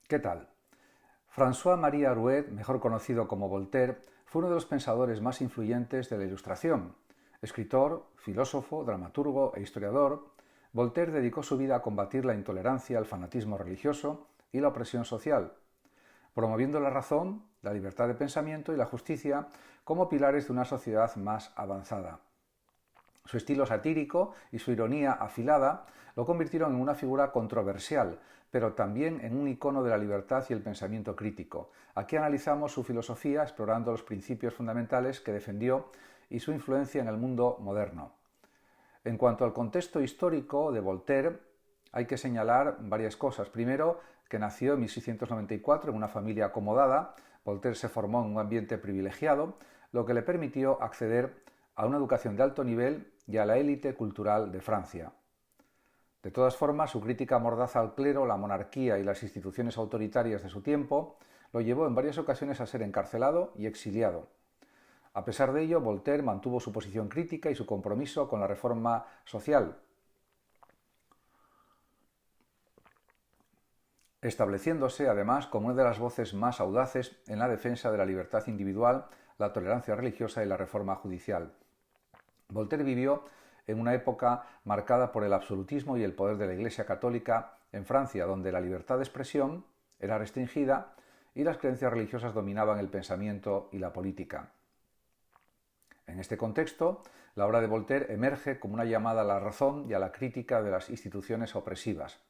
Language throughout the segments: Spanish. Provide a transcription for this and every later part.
¿Qué tal? François-Marie Arouet, mejor conocido como Voltaire, fue uno de los pensadores más influyentes de la Ilustración. Escritor, filósofo, dramaturgo e historiador, Voltaire dedicó su vida a combatir la intolerancia, el fanatismo religioso y la opresión social, promoviendo la razón, la libertad de pensamiento y la justicia como pilares de una sociedad más avanzada. Su estilo satírico y su ironía afilada lo convirtieron en una figura controversial, pero también en un icono de la libertad y el pensamiento crítico. Aquí analizamos su filosofía explorando los principios fundamentales que defendió y su influencia en el mundo moderno. En cuanto al contexto histórico de Voltaire, hay que señalar varias cosas. Primero, que nació en 1694 en una familia acomodada. Voltaire se formó en un ambiente privilegiado, lo que le permitió acceder a una educación de alto nivel y a la élite cultural de Francia. De todas formas, su crítica mordaz al clero, la monarquía y las instituciones autoritarias de su tiempo lo llevó en varias ocasiones a ser encarcelado y exiliado. A pesar de ello, Voltaire mantuvo su posición crítica y su compromiso con la reforma social, estableciéndose además como una de las voces más audaces en la defensa de la libertad individual, la tolerancia religiosa y la reforma judicial. Voltaire vivió en una época marcada por el absolutismo y el poder de la Iglesia Católica en Francia, donde la libertad de expresión era restringida y las creencias religiosas dominaban el pensamiento y la política. En este contexto, la obra de Voltaire emerge como una llamada a la razón y a la crítica de las instituciones opresivas.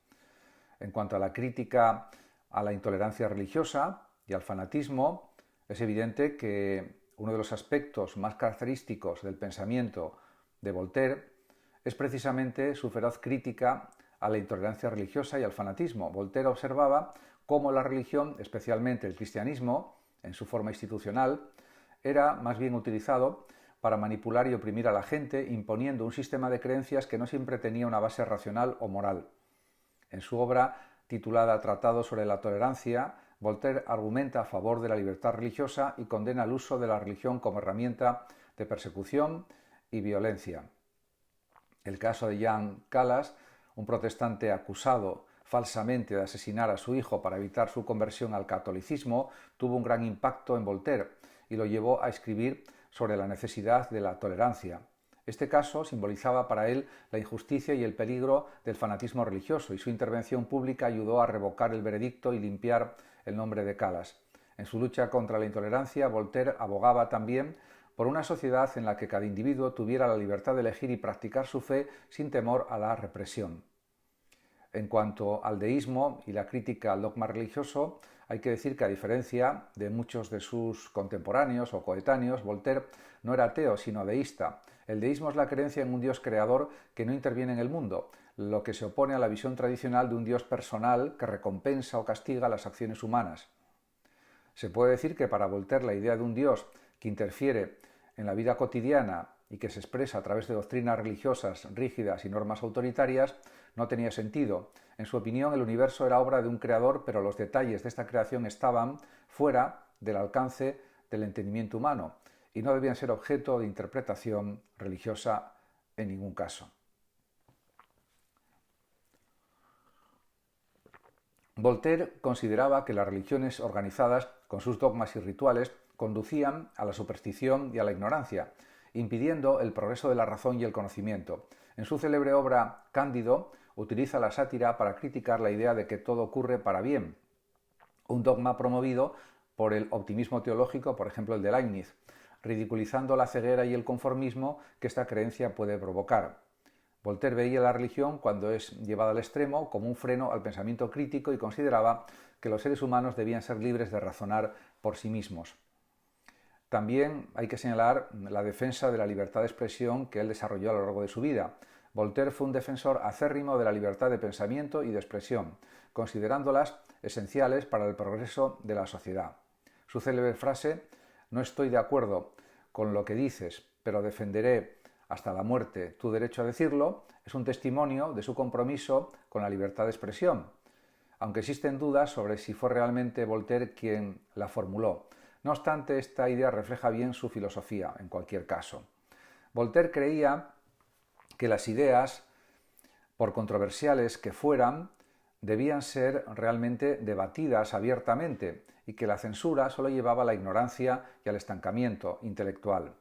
En cuanto a la crítica a la intolerancia religiosa y al fanatismo, es evidente que uno de los aspectos más característicos del pensamiento de Voltaire es precisamente su feroz crítica a la intolerancia religiosa y al fanatismo. Voltaire observaba cómo la religión, especialmente el cristianismo, en su forma institucional, era más bien utilizado para manipular y oprimir a la gente, imponiendo un sistema de creencias que no siempre tenía una base racional o moral. En su obra, titulada Tratado sobre la tolerancia, Voltaire argumenta a favor de la libertad religiosa y condena el uso de la religión como herramienta de persecución y violencia. El caso de Jean Calas, un protestante acusado falsamente de asesinar a su hijo para evitar su conversión al catolicismo, tuvo un gran impacto en Voltaire y lo llevó a escribir sobre la necesidad de la tolerancia. Este caso simbolizaba para él la injusticia y el peligro del fanatismo religioso, y su intervención pública ayudó a revocar el veredicto y limpiar el nombre de Calas. En su lucha contra la intolerancia, Voltaire abogaba también por una sociedad en la que cada individuo tuviera la libertad de elegir y practicar su fe sin temor a la represión. En cuanto al deísmo y la crítica al dogma religioso, hay que decir que, a diferencia de muchos de sus contemporáneos o coetáneos, Voltaire no era ateo, sino deísta. El deísmo es la creencia en un Dios creador que no interviene en el mundo, lo que se opone a la visión tradicional de un Dios personal que recompensa o castiga las acciones humanas. Se puede decir que para Voltaire la idea de un Dios que interfiere en la vida cotidiana y que se expresa a través de doctrinas religiosas rígidas y normas autoritarias no tenía sentido. En su opinión, el universo era obra de un creador, pero los detalles de esta creación estaban fuera del alcance del entendimiento humano y no debían ser objeto de interpretación religiosa en ningún caso. Voltaire consideraba que las religiones organizadas, con sus dogmas y rituales, conducían a la superstición y a la ignorancia, impidiendo el progreso de la razón y el conocimiento. En su célebre obra Cándido, utiliza la sátira para criticar la idea de que todo ocurre para bien, un dogma promovido por el optimismo teológico, por ejemplo el de Leibniz, ridiculizando la ceguera y el conformismo que esta creencia puede provocar. Voltaire veía la religión, cuando es llevada al extremo, como un freno al pensamiento crítico y consideraba que los seres humanos debían ser libres de razonar por sí mismos. También hay que señalar la defensa de la libertad de expresión que él desarrolló a lo largo de su vida. Voltaire fue un defensor acérrimo de la libertad de pensamiento y de expresión, considerándolas esenciales para el progreso de la sociedad. Su célebre frase, "No estoy de acuerdo con lo que dices, pero defenderé hasta la muerte tu derecho a decirlo", es un testimonio de su compromiso con la libertad de expresión, aunque existen dudas sobre si fue realmente Voltaire quien la formuló. No obstante, esta idea refleja bien su filosofía, en cualquier caso. Voltaire creía que las ideas, por controversiales que fueran, debían ser realmente debatidas abiertamente y que la censura solo llevaba a la ignorancia y al estancamiento intelectual.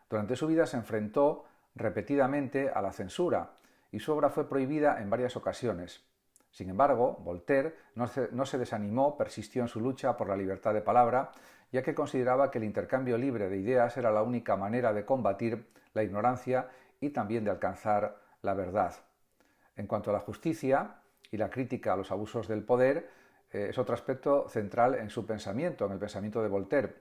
Durante su vida se enfrentó repetidamente a la censura y su obra fue prohibida en varias ocasiones. Sin embargo, Voltaire no se desanimó, persistió en su lucha por la libertad de palabra, ya que consideraba que el intercambio libre de ideas era la única manera de combatir la ignorancia y también de alcanzar la verdad. En cuanto a la justicia y la crítica a los abusos del poder, es otro aspecto central en su pensamiento, en el pensamiento de Voltaire,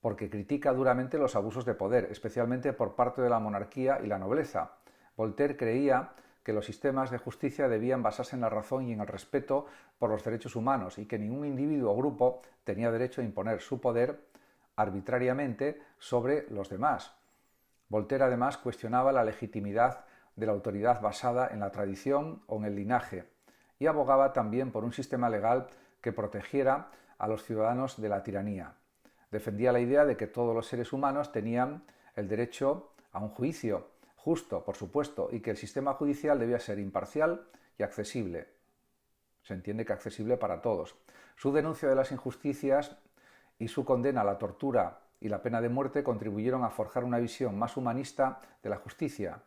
porque critica duramente los abusos de poder, especialmente por parte de la monarquía y la nobleza. Voltaire creía que los sistemas de justicia debían basarse en la razón y en el respeto por los derechos humanos y que ningún individuo o grupo tenía derecho a imponer su poder arbitrariamente sobre los demás. Voltaire además cuestionaba la legitimidad de la autoridad basada en la tradición o en el linaje y abogaba también por un sistema legal que protegiera a los ciudadanos de la tiranía. Defendía la idea de que todos los seres humanos tenían el derecho a un juicio justo, por supuesto, y que el sistema judicial debía ser imparcial y accesible. Se entiende que accesible para todos. Su denuncia de las injusticias y su condena a la tortura y la pena de muerte contribuyeron a forjar una visión más humanista de la justicia,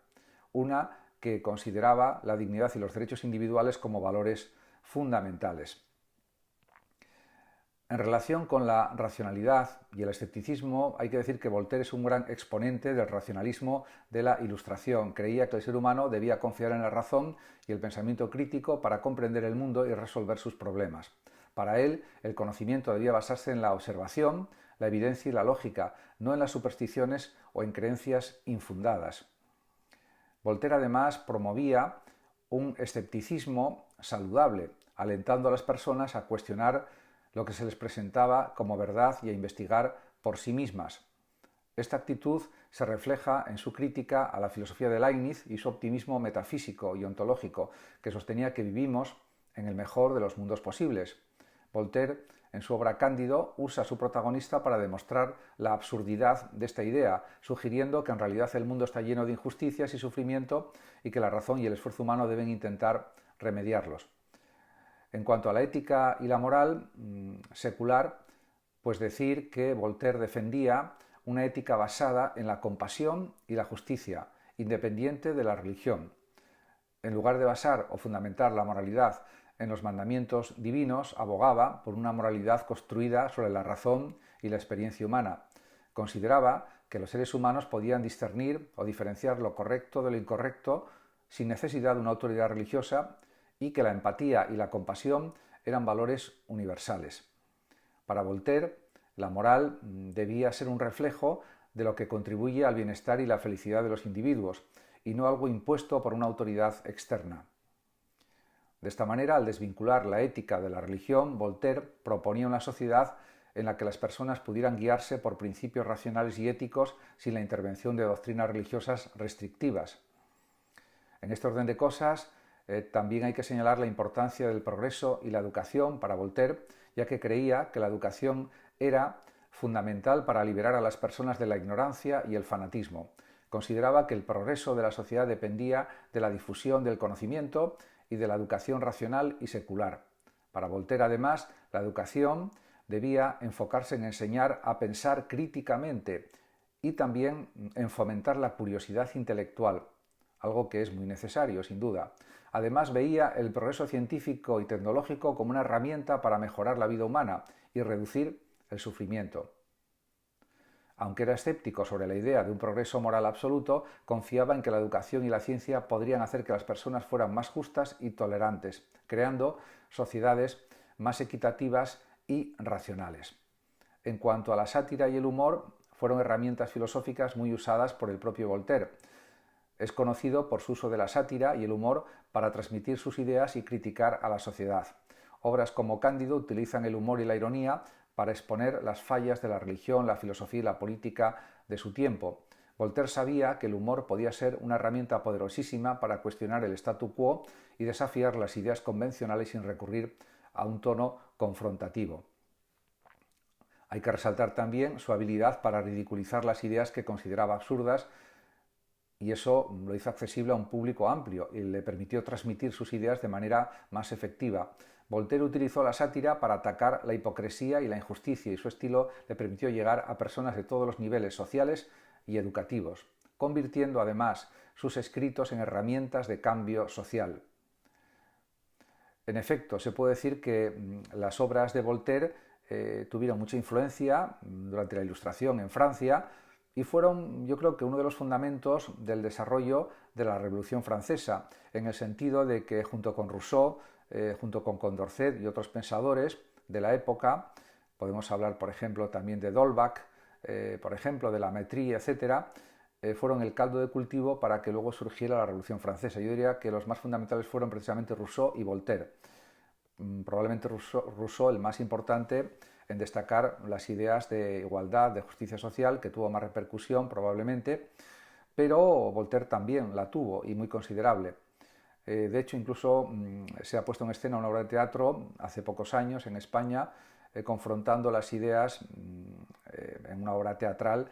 una que consideraba la dignidad y los derechos individuales como valores fundamentales. En relación con la racionalidad y el escepticismo, hay que decir que Voltaire es un gran exponente del racionalismo de la Ilustración. Creía que el ser humano debía confiar en la razón y el pensamiento crítico para comprender el mundo y resolver sus problemas. Para él, el conocimiento debía basarse en la observación, la evidencia y la lógica, no en las supersticiones o en creencias infundadas. Voltaire además promovía un escepticismo saludable, alentando a las personas a cuestionar lo que se les presentaba como verdad y a investigar por sí mismas. Esta actitud se refleja en su crítica a la filosofía de Leibniz y su optimismo metafísico y ontológico, que sostenía que vivimos en el mejor de los mundos posibles. Voltaire, en su obra Cándido, usa a su protagonista para demostrar la absurdidad de esta idea, sugiriendo que en realidad el mundo está lleno de injusticias y sufrimiento y que la razón y el esfuerzo humano deben intentar remediarlos. En cuanto a la ética y la moral secular, pues decir que Voltaire defendía una ética basada en la compasión y la justicia, independiente de la religión. En lugar de basar o fundamentar la moralidad en los mandamientos divinos, abogaba por una moralidad construida sobre la razón y la experiencia humana. Consideraba que los seres humanos podían discernir o diferenciar lo correcto de lo incorrecto sin necesidad de una autoridad religiosa y que la empatía y la compasión eran valores universales. Para Voltaire, la moral debía ser un reflejo de lo que contribuye al bienestar y la felicidad de los individuos, y no algo impuesto por una autoridad externa. De esta manera, al desvincular la ética de la religión, Voltaire proponía una sociedad en la que las personas pudieran guiarse por principios racionales y éticos sin la intervención de doctrinas religiosas restrictivas. En este orden de cosas, también hay que señalar la importancia del progreso y la educación para Voltaire, ya que creía que la educación era fundamental para liberar a las personas de la ignorancia y el fanatismo. Consideraba que el progreso de la sociedad dependía de la difusión del conocimiento y de la educación racional y secular. Para Voltaire, además, la educación debía enfocarse en enseñar a pensar críticamente y también en fomentar la curiosidad intelectual, algo que es muy necesario, sin duda. Además, veía el progreso científico y tecnológico como una herramienta para mejorar la vida humana y reducir el sufrimiento. Aunque era escéptico sobre la idea de un progreso moral absoluto, confiaba en que la educación y la ciencia podrían hacer que las personas fueran más justas y tolerantes, creando sociedades más equitativas y racionales. En cuanto a la sátira y el humor, fueron herramientas filosóficas muy usadas por el propio Voltaire. Es conocido por su uso de la sátira y el humor para transmitir sus ideas y criticar a la sociedad. Obras como Cándido utilizan el humor y la ironía para exponer las fallas de la religión, la filosofía y la política de su tiempo. Voltaire sabía que el humor podía ser una herramienta poderosísima para cuestionar el statu quo y desafiar las ideas convencionales sin recurrir a un tono confrontativo. Hay que resaltar también su habilidad para ridiculizar las ideas que consideraba absurdas y eso lo hizo accesible a un público amplio y le permitió transmitir sus ideas de manera más efectiva. Voltaire utilizó la sátira para atacar la hipocresía y la injusticia, y su estilo le permitió llegar a personas de todos los niveles sociales y educativos, convirtiendo además sus escritos en herramientas de cambio social. En efecto, se puede decir que las obras de Voltaire tuvieron mucha influencia durante la Ilustración en Francia y fueron, yo creo que, uno de los fundamentos del desarrollo de la Revolución Francesa, en el sentido de que junto con Rousseau, junto con Condorcet y otros pensadores de la época, podemos hablar, por ejemplo, también de d'Holbach, por ejemplo, de la Métrie, etc., fueron el caldo de cultivo para que luego surgiera la Revolución Francesa. Yo diría que los más fundamentales fueron precisamente Rousseau y Voltaire. Probablemente Rousseau el más importante en destacar las ideas de igualdad, de justicia social, que tuvo más repercusión probablemente, pero Voltaire también la tuvo y muy considerable. De hecho, incluso se ha puesto en escena una obra de teatro hace pocos años en España, confrontando las ideas en una obra teatral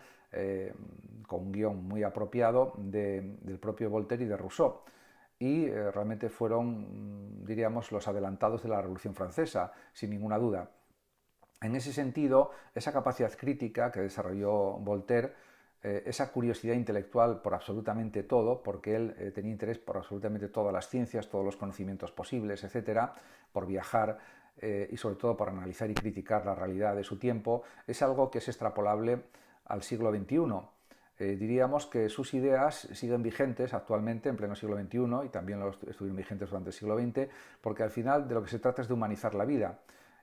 con un guión muy apropiado del propio Voltaire y de Rousseau. Y realmente fueron, diríamos, los adelantados de la Revolución Francesa, sin ninguna duda. En ese sentido, esa capacidad crítica que desarrolló Voltaire, esa curiosidad intelectual por absolutamente todo, porque él tenía interés por absolutamente todas las ciencias, todos los conocimientos posibles, etcétera, por viajar y sobre todo por analizar y criticar la realidad de su tiempo, es algo que es extrapolable al siglo XXI. Diríamos que sus ideas siguen vigentes actualmente en pleno siglo XXI y también estuvieron vigentes durante el siglo XX, porque al final de lo que se trata es de humanizar la vida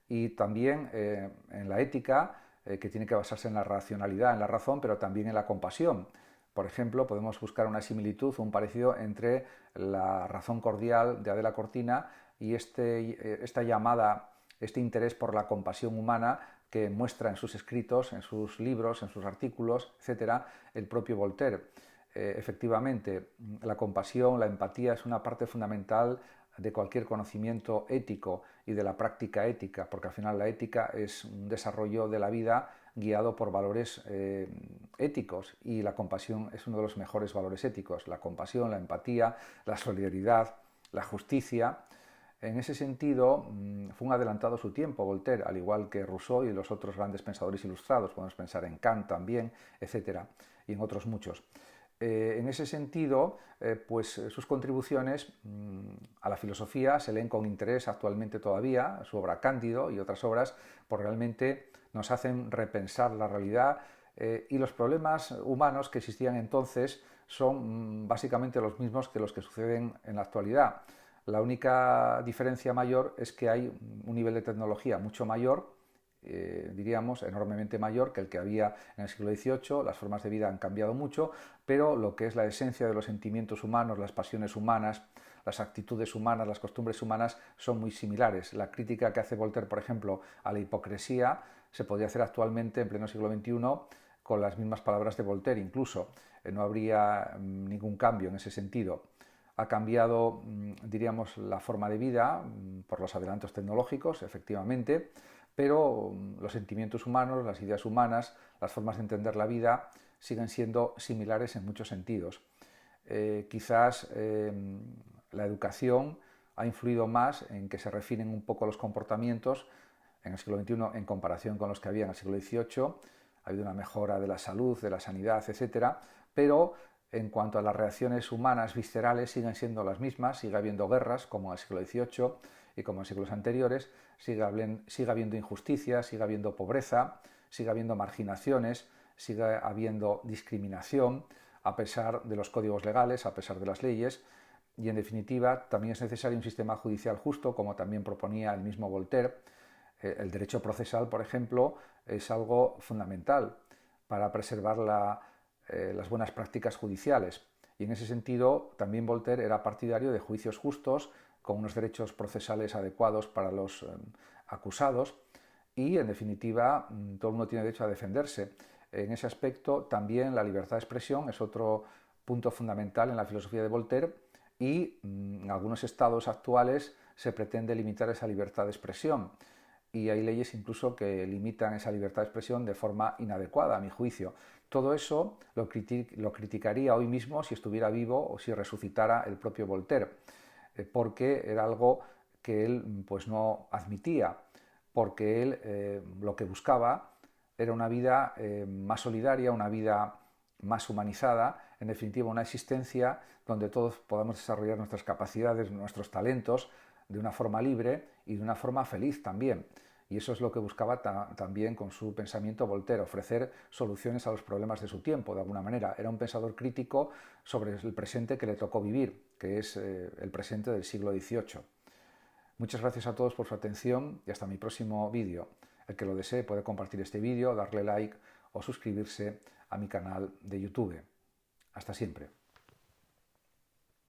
y también en la ética, que tiene que basarse en la racionalidad, en la razón, pero también en la compasión. Por ejemplo, podemos buscar una similitud o un parecido entre la razón cordial de Adela Cortina y esta llamada, este interés por la compasión humana que muestra en sus escritos, en sus libros, en sus artículos, etcétera, el propio Voltaire. Efectivamente, la compasión, la empatía es una parte fundamental de cualquier conocimiento ético y de la práctica ética, porque al final la ética es un desarrollo de la vida guiado por valores éticos, y la compasión es uno de los mejores valores éticos. La compasión, la empatía, la solidaridad, la justicia. En ese sentido, fue un adelantado a su tiempo Voltaire, al igual que Rousseau y los otros grandes pensadores ilustrados. Podemos pensar en Kant también, etcétera, y en otros muchos. En ese sentido, pues sus contribuciones a la filosofía se leen con interés actualmente todavía. Su obra Cándido y otras obras pues realmente nos hacen repensar la realidad y los problemas humanos que existían entonces son básicamente los mismos que los que suceden en la actualidad. La única diferencia mayor es que hay un nivel de tecnología mucho mayor, diríamos, enormemente mayor que el que había en el siglo XVIII. Las formas de vida han cambiado mucho, pero lo que es la esencia de los sentimientos humanos, las pasiones humanas, las actitudes humanas, las costumbres humanas son muy similares. La crítica que hace Voltaire, por ejemplo, a la hipocresía se podría hacer actualmente en pleno siglo XXI con las mismas palabras de Voltaire incluso. No habría ningún cambio en ese sentido. Ha cambiado, diríamos, la forma de vida por los adelantos tecnológicos, efectivamente, pero los sentimientos humanos, las ideas humanas, las formas de entender la vida siguen siendo similares en muchos sentidos. Quizás la educación ha influido más en que se refinen un poco los comportamientos en el siglo XXI en comparación con los que había en el siglo XVIII. Ha habido una mejora de la salud, de la sanidad, etcétera, pero en cuanto a las reacciones humanas viscerales siguen siendo las mismas. Sigue habiendo guerras como en el siglo XVIII y como en siglos anteriores, sigue habiendo injusticia, sigue habiendo pobreza, sigue habiendo marginaciones, sigue habiendo discriminación a pesar de los códigos legales, a pesar de las leyes, y en definitiva también es necesario un sistema judicial justo, como también proponía el mismo Voltaire. El derecho procesal, por ejemplo, es algo fundamental para preservar las buenas prácticas judiciales. Y en ese sentido, también Voltaire era partidario de juicios justos, con unos derechos procesales adecuados para los acusados, y, en definitiva, todo el mundo tiene derecho a defenderse. En ese aspecto, también la libertad de expresión es otro punto fundamental en la filosofía de Voltaire, y en algunos estados actuales se pretende limitar esa libertad de expresión. y hay leyes incluso que limitan esa libertad de expresión de forma inadecuada, a mi juicio. Todo eso lo criticaría hoy mismo si estuviera vivo o si resucitara el propio Voltaire, porque era algo que él pues no admitía, porque él lo que buscaba era una vida más solidaria, una vida más humanizada, en definitiva una existencia donde todos podamos desarrollar nuestras capacidades, nuestros talentos de una forma libre y de una forma feliz también. Y eso es lo que buscaba también con su pensamiento Voltaire, ofrecer soluciones a los problemas de su tiempo, de alguna manera. Era un pensador crítico sobre el presente que le tocó vivir, que es el presente del siglo XVIII. Muchas gracias a todos por su atención y hasta mi próximo vídeo. El que lo desee puede compartir este vídeo, darle like o suscribirse a mi canal de YouTube. Hasta siempre.